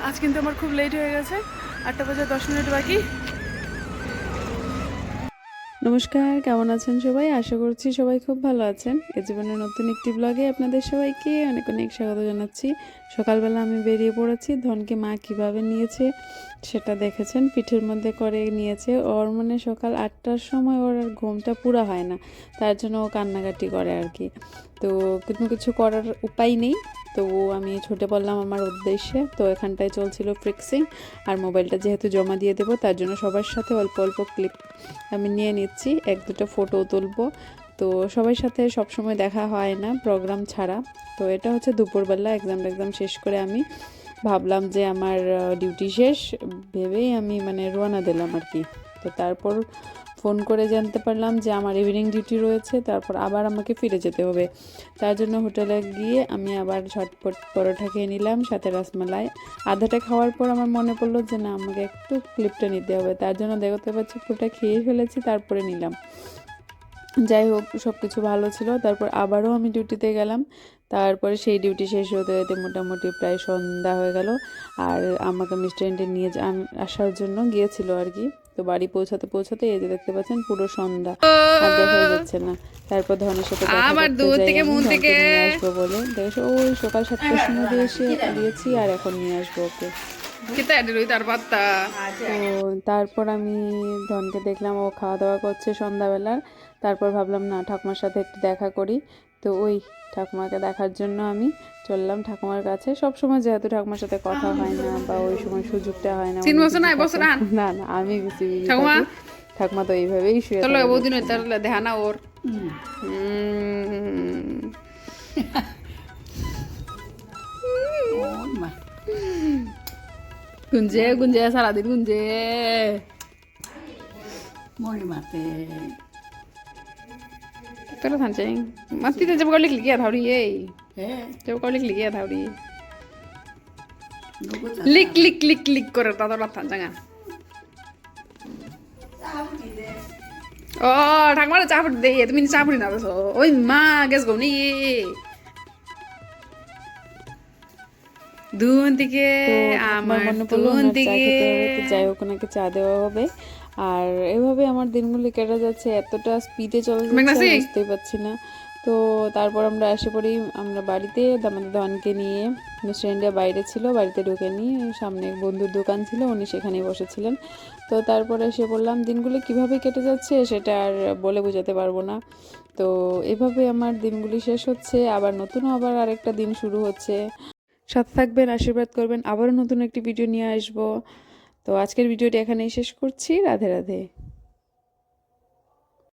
আজ কিন্তু আমার খুব লেট হয়ে গেছে, 8টা বাজে 10 মিনিট বাকি। নমস্কার, কেমন আছেন সবাই? আশা করছি সবাই খুব ভালো আছেন। এ জীবনের নতুন একটি ব্লগে আপনাদের সবাইকে অনেক অনেক স্বাগত জানাচ্ছি। সকালবেলা আমি বেরিয়ে পড়েছি। ধনকে মা কিভাবে নিয়েছে সেটা দেখেছেন। পিঠের মধ্যে করে নিয়েছে। ওর মানে সকাল 8টার সময় ওর আর ঘুমটা পুরো হয় না, তার জন্য ও কান্নাকাটি করে আর কি। তো কিন্তু কিছু করার উপায় নেই, তো আমি ছুটে পড়লাম আমার উদ্দেশ্যে। তো এখানটায় চলছিল ফিক্সিং, আর মোবাইলটা যেহেতু জমা দিয়ে দেবো তার জন্য সবার সাথে অল্প অল্প ক্লিপ আমি নিয়ে নিচ্ছি, 1-2টা ফটো তুলবো। তো সবার সাথে সবসময় দেখা হয় না প্রোগ্রাম ছাড়া। তো এটা হচ্ছে দুপুরবেলা এক্সাম শেষ করে আমি ভাবলাম যে আমার ডিউটি শেষ ভেবেই আমি মানে রওনা দিলাম আর কি। তো তারপর ফোন করে জানতে পারলাম যে আমার ইভিনিং ডিউটি রয়েছে, তারপর আবার আমাকে ফিরে যেতে হবে। তার জন্য হোটেলে গিয়ে আমি আবার ঝটপট পরোটা খেয়ে নিলাম, সাথে রসমালাই। আধাটা খাওয়ার পর আমার মনে পড়লো যে না, আমাকে একটু ক্লিপটা নিতে হবে। তার জন্য দেখতে পাচ্ছি পুরোটা খেয়ে ফেলেছি, তারপরে নিলাম। যাই হোক, সব কিছু ভালো ছিল। তারপর আবারও আমি ডিউটিতে গেলাম। তারপরে সেই ডিউটি শেষ হতে হতে মোটামুটি প্রায় সন্ধ্যা হয়ে গেল। আর আমাকে রেস্টুরেন্টে নিয়ে আসার জন্য গিয়েছিল আর কি। তো বাড়ি পৌঁছাতে এই যে দেখতে পাচ্ছেন পুরো সন্ধ্যা, আর দেখাই যাচ্ছে না। তারপর ধনের সাথে দেখা করতে যাই আমি, ধনকে নিয়ে আসবো বলে। দেখো ওই সকাল 7টার সময় দিয়েছি, আর এখন নিয়ে আসবো ওকে। তো তারপর আমি ধনকে দেখলাম ও খাওয়া দাওয়া করছে সন্ধ্যাবেলার। তারপর ভাবলাম না, ঠাকুমার সাথে একটু দেখা করি। তো ওই ঠাকুমাকে দেখার জন্য আমি চললাম ঠাকুমার কাছে। সব সময় যেহেতু ঠাকুমার সাথে কথা হয় না, বা ওই সময় সুযোগটা হয় না, না না আমি বেশি ঠাকুমা তো এইভাবেই শুয়ে দেখা না ওর। গুঞ্জে গুঞ্জে সারাদিন গুঞ্জে মরি মাতে তোরা থানছে মাতি তো জব কলিক লিখিয়া থাউরি এই হে জব কলিক লিখিয়া থাউরি লিক লিক লিক লিক করে তা তোরা থানছাঙ্গা। ও ঠাকুমার চা ফুট দে, তুমি চা ফুটি না তো ওই মা গেছ গো নি দুন থেকে আমার দুন থেকে। যাই হোক, ওনাকে চা দেওয়া হবে। আর এভাবে আমার দিনগুলি কেটে যাচ্ছে, এতটা স্পিডে চলে যাচ্ছে বুঝতেই পারছি না। তো তারপর আমরা এসে পড়ি আমরা বাড়িতে। আমাদের ধনকে নিয়ে রেস্টুরেন্টে বাইরে ছিল, বাড়িতে ঢুকে নিয়ে সামনে বন্ধুর দোকান ছিল, উনি সেখানেই বসেছিলেন। তো তারপরে এসে বললাম দিনগুলো কিভাবে কেটে যাচ্ছে সেটা আর বলে বোঝাতে পারবো না। তো এভাবে আমার দিনগুলি শেষ হচ্ছে, আবার আবার আরেকটা দিন শুরু হচ্ছে। সাথে থাকবেন, আশীর্বাদ করবেন, আবারও নতুন একটি ভিডিও নিয়ে আসবো। তো আজকের ভিডিওটি এখানেই শেষ করছি। রাধে রাধে।